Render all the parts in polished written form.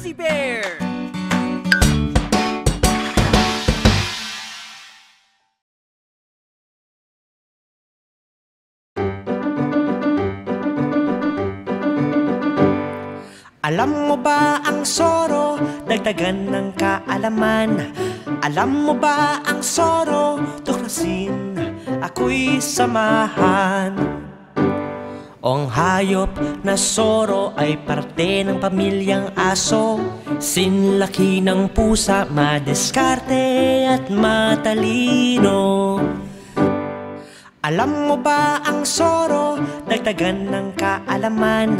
Fuzzy Bear! Alam mo ba ang soro, dagdagan ng kaalaman? Alam mo ba ang soro, tuklasin, ako'y samahan. O ang hayop na soro ay parte ng pamilyang aso. Sinlaki ng pusa, madiskarte at matalino. Alam mo ba ang soro, dagdagan ng kaalaman?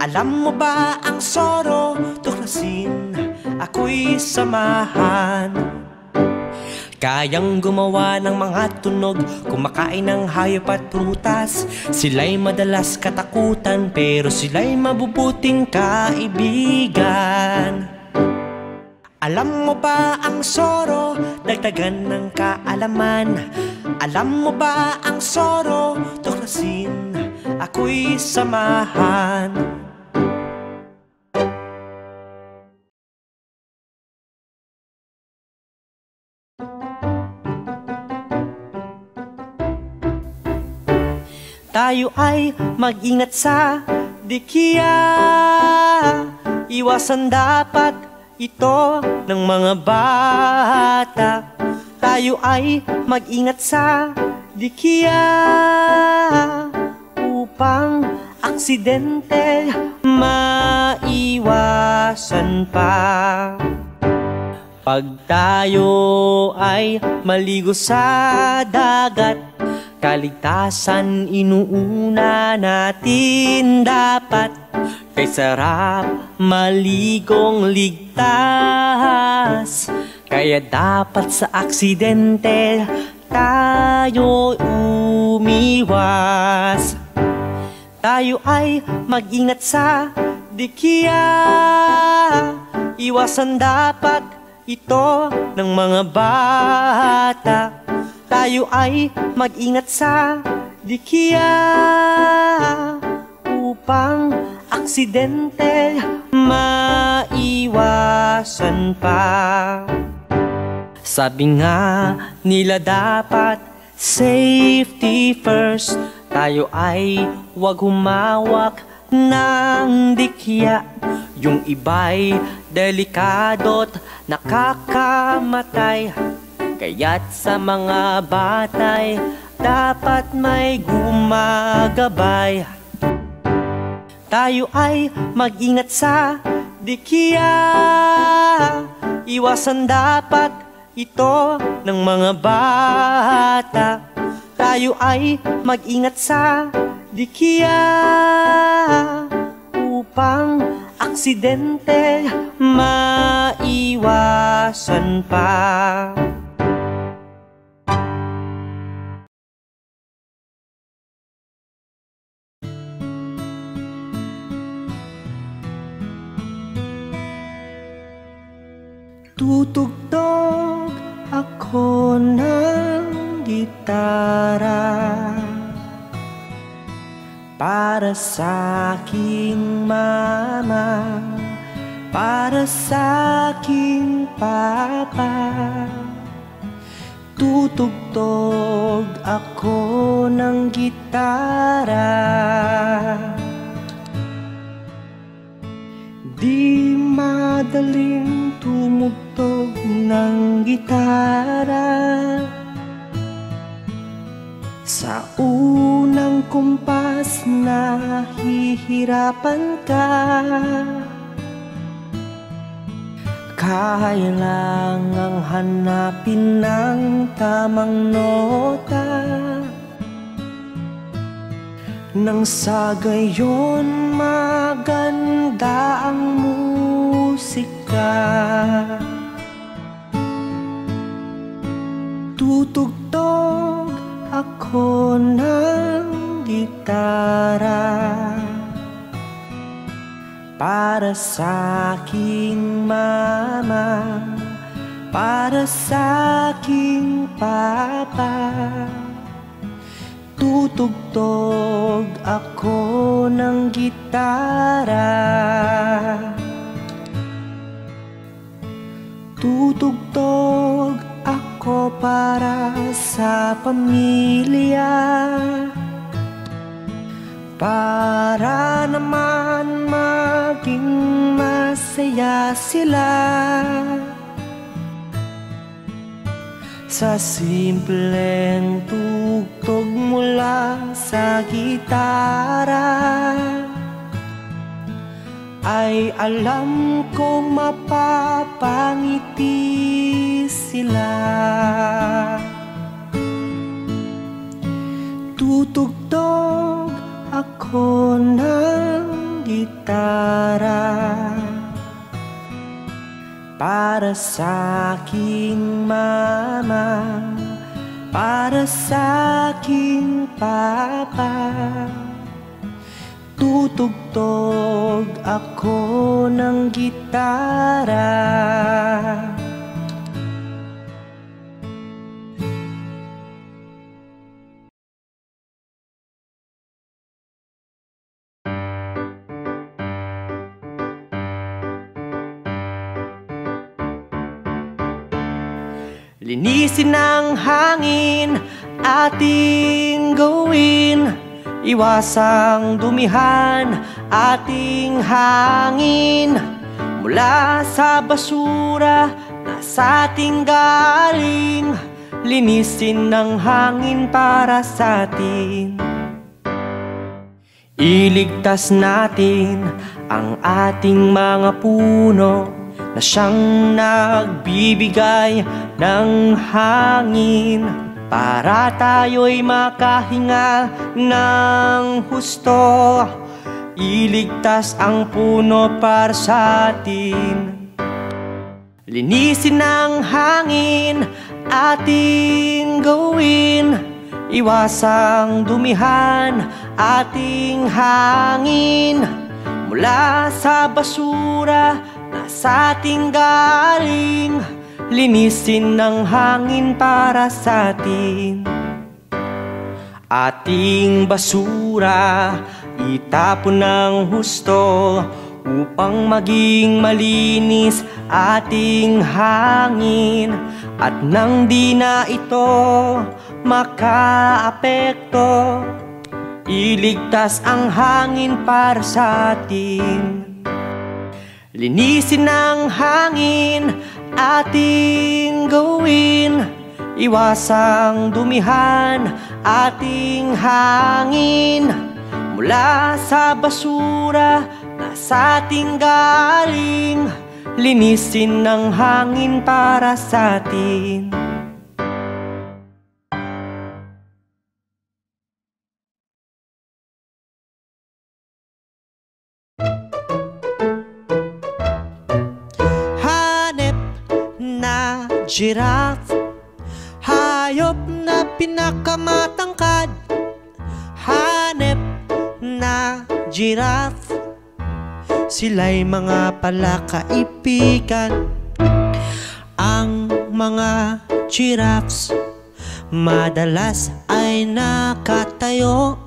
Alam mo ba ang soro, tuklasin, ako'y samahan. Kayang gumawa ng mga tunog, kumakain ng hayop at prutas. Sila'y madalas katakutan, pero sila'y mabubuting kaibigan. Alam mo ba ang soro, dagdagan ng kaalaman? Alam mo ba ang soro, tuklasin, ako'y samahan. Tayo ay mag-ingat sa dikiya. Iwasan dapat ito ng mga bata. Tayo ay mag-ingat sa dikiya upang aksidente maiwasan pa. Pag tayo ay maligo sa dagat, kaligtasan inuuna natin dapat. Kay sarap maligong ligtas, kaya dapat sa aksidente tayo umiwas. Tayo ay mag-ingat sa dikiya. Iwasan dapat ito ng mga bata. Tayo ay mag-ingat sa dikiya upang aksidente maiwasan pa. Sabi nga nila dapat safety first. Tayo ay huwag humawak ng dikiya. Yung iba'y delikado't nakakamatay. Kaya't sa mga batay dapat may gumagabay. Tayo ay mag-ingat sa dikiya. Iwasan dapat ito ng mga bata. Tayo ay mag-ingat sa dikiya upang aksidente maiwasan pa. Tutugtog ako ng gitara para sa aking mama, para sa aking papa. Tutugtog ako ng gitara. Di madaling tumugtog ng gitara. Sa unang kumpas nahihirapan ka. Kailangang hanapin ng tamang nota, nang sa gayon maganda ang musika. Tutugtog ako ng gitara para sa aking mama, para sa aking papa. Tutugtog ako ng gitara. Tutugtog ako para sa pamilya, para naman maging masaya sila. Sa simpleng tugtog mula sa gitara ay alam kong mapapangiti sila. Tutugtog ako ng gitara para sa aking mama, para sa aking papa. Tutugtog ako ng gitara. Linisin ang hangin ating gawin, iwasang dumihan ating hangin mula sa basura na sa ating galing. Linisin ang hangin para sa atin. Iligtas natin ang ating mga puno na siyang nagbibigay ng hangin para tayo'y makahinga ng husto. Iligtas ang puno para sa atin. Linisin ang hangin ating gawin, iwasang dumihan ating hangin mula sa basura na sa ating galing. Linisin ang hangin para sa atin. Ating basura itapon ng husto upang maging malinis ating hangin, at nang di na ito makaapekto, iligtas ang hangin para sa atin. Linisin ang hangin ating gawin, iwasang dumihan ating hangin mula sa basura na sa ating galing. Linisin ang hangin para sa atin. Hanep na giraffe, hayop na pinakamatangkad. Hanep na giraffe, sila'y mga palakaibigan. Ang mga giraffes madalas ay nakatayo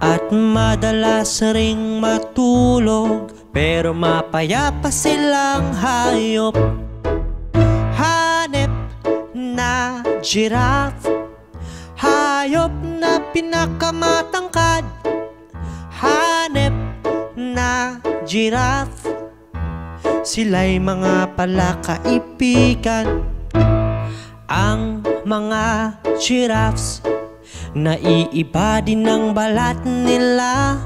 at madalas ring matulog, pero mapayapa silang hayop. Hanep na giraffe, hayop na pinakamatangkad. Hanep na giraffe, sila'y mga palakaibigan. Ang mga giraffes, naiiba din ang balat nila.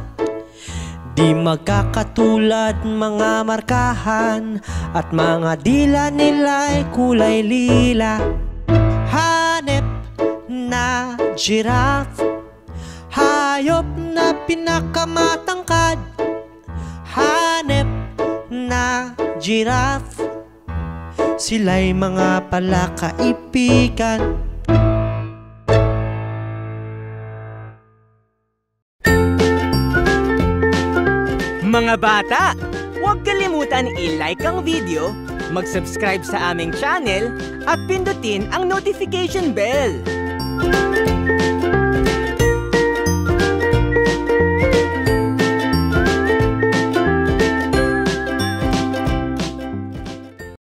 Di magkakatulad mga markahan, at mga dila nila'y kulay lila. Hanep na giraffe, hayop na pinakamatangkad. Hanep na giraffe, sila'y mga palakaibigan. Mga bata, huwag kalimutan i-like ang video, mag-subscribe sa aming channel, at pindutin ang notification bell.